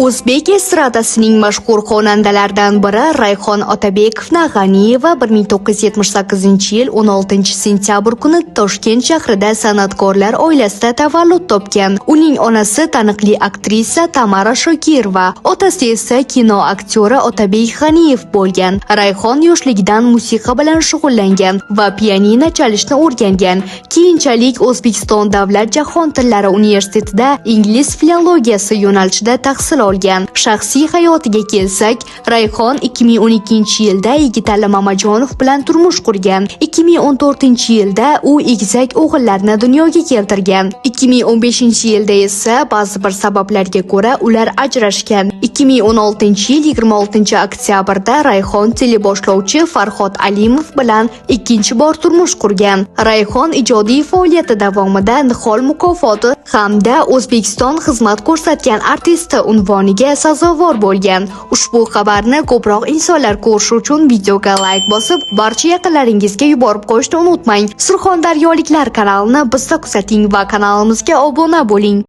O'zbek estradasining mashhur xonandalaridan biri Rayhon Otabekovna G'aniyeva 1978-yil 16-sentyabr kuni Toshkent shahrida san'atkorlar oilasida tavallud topgan. Uning onasi taniqli aktrisa Tamara Shokirova, otasi esa kino aktyori Otabek G'aniyev bo'lgan. Rayhon yoshligidan musiqa bilan shug'ullangan va pianino chalishni o'rgangan. Keyinchalik O'zbekiston Davlat jahon tillari universitetida ingliz filologiyasi yo'nalishida tahsil olgan. Shaxsiy hayotiga kelsak, Rayhon 2012-yilda Yigitali Mamajonov bilan turmush qurgan. 2014-yilda u egizak o'g'illarni dunyoga keltirgan. 2015-yilda esa ba'zi bir sabablarga ko'ra ular ajrashgan. 2016-yil 26-oktyabrda Rayhon teleboshlovchi Farhod Alimov bilan ikkinchi bor turmush qurgan. Rayhon ijodiy faoliyati davomida Nihol mukofoti hamda O'zbekiston xizmat ko'rsatgan artisti unvoniga sazovor bo'lgan. Ushbu xabarni ko'proq insonlar ko'rishi uchun videoga like bosib, barcha yaqinlaringizga yuborib qo'yishni unutmang. Surxondaryoliklar kanalini bizda kuzating va kanalimizga obuna bo'ling.